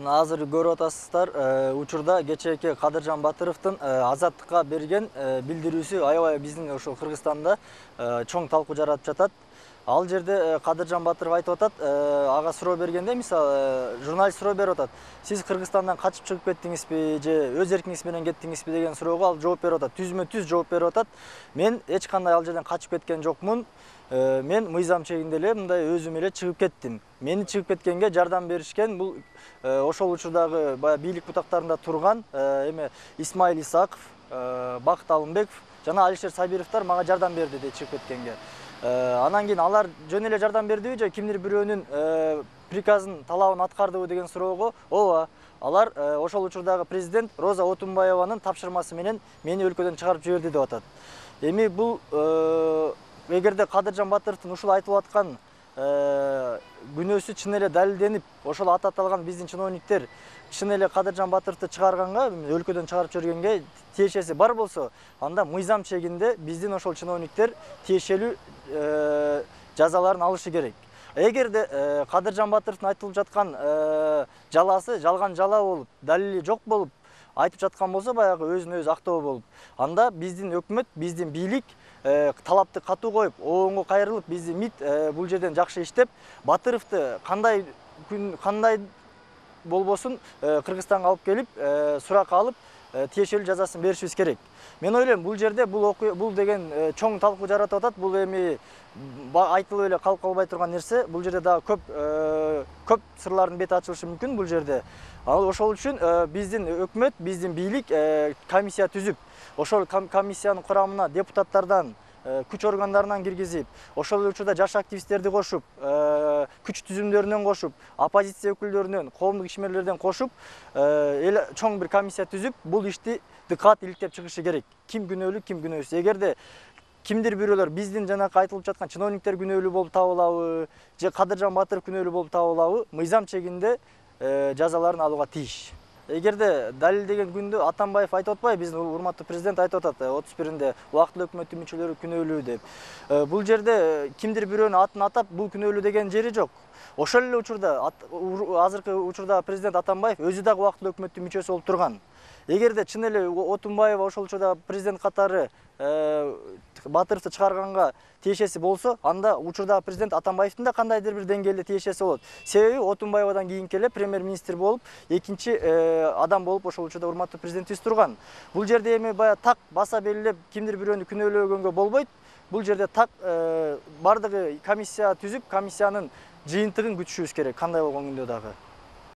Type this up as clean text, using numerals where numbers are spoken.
Азыр көрүп атасыздар, учурда кечээки Кадыржан Батыровдун азаттыкка берген билдирүүсү аябай биздин ошол Кыргызстанда чоң талкуу жаратып жатат. Ал жерде Кадыржан Батыров айтып атат, ага суроо бергенде, мисалы, журналист суроо берип атат. Сиз Кыргызстандан качып чыгып кеттиңизби же өз эркиңиз менен кеттиңизби деген суроого ал жооп берип атат. Түзмө-түз жооп берип атат. Мен эч кандай ал жерден качып кеткен жокмун. Мен мыйзам чегинде эле мындай өзүм эле чыгып кеттим. Мени чыгып кеткенге жардам беришкен бул ошол учурдагы баягы бийлик бутактарында турган эме Исмаил Исаков, Бакыт Алымбеков жана Алишер Сабировдор мага жардам берди дейт чыгып кеткенге. Анан кийин алар жөн эле жардам бердиби же кимдир бирөөнүн приказын, талабын аткардыбы деген суроого, ооба, алар ошол учурдагы президент Роза Отунбаеванын тапшырмасы менен мени өлкөдөн чыгарып жиберди деп атат. Эми бул эгерде Кадыржан Батыровдун ушул айтып аткан күнөөсү чын эле далилденип, ошол аты аталган биздин чиновниктер чын эле Кадыржан Батыровду чыгарганга, өлкөдөн чыгарып жибергенге тиешеси бар болсо, анда мыйзам чегинде биздин ошол чиновниктер тиешелүү жазаларын алышы керек. Эгерде Кадыржан Батыровдун айтылып жаткан жаласы жалган жала болуп, далили жок болуп айтып жаткан болсо, баягы өзүн өзү актоо болуп, анда биздин өкмөт, биздин бийлик талапты катуу коюп, оңго кайрылып, биздин МИД бул жерден жакшы иштеп, Батыровду кандай болбосун Кыргызстанга алып келип, суракка алып, тиешелүү жазасын беришибиз керек. Мен ойлойм, бул жерде бул деген чоң талкуу жаратып атат. Бул эми айтылып эле калып калбай турган нерсе. Бул жерде дагы көп сырлардын бети ачылышы мүмкүн бул жерде. Ал ошол үчүн биздин өкмөт, биздин бийлик комиссия түзүп, ошол комиссиянын курамына депутаттардан, күч органдарынан киргизип, ошол учурда жаш активисттерди кошуп, күч түзүмдөрүнөн кошуп, оппозиция өкүлдөрүнөн, коомдук ишмерлерден кошуп, чоң бир комиссия түзүп, бул ишти дыкаат иликтеп чыгышы керек. Ким күнөөлүү, ким күнөөсүз. Эгерде кимдир бирөөлөр биздин жанакы айтылып жаткан чиновниктер күнөөлүү болуп табылабы, же Кадыржан Батыров күнөөлүү болуп табылабы, мыйзам чегинде жазаларын алууга тийиш. Эгерде далилдеген күндө Атамбаев айтып атпайбы, биздин урматтуу президент айтып атат 31-инде убактылуу өкмөттүн мүчөлөрү күнөөлүү деп. Бул жерде кимдир бирөөнүн атын атап, бул күнөөлүү деген жери жок. Ошол эле учурда азыркы учурда президент Атамбаев өзү дагы убактылуу өкмөттүн мүчөсү болуп турган. Эгерде чын эле Отунбаева ошол учурда президент катары Батыровду чыгарганга тиешеси болсо, анда учурдагы президент Атамбаевдин да кандайдыр бир деңгээлде тиешеси болот. Себеби Отунбаевадан кийинки эле премьер-министр болуп, экинчи адам болуп ошол учурда урматтуу президентибиз турган. Бул жерде эми баягы так баса белгилеп кимдир бирөөнү күнөөлөгөнгө болбойт. Бул жерде так бардыгы комиссия түзүп, комиссиянын жыйынтыгын күтүшүбүз керек, кандай болгон күндө дагы.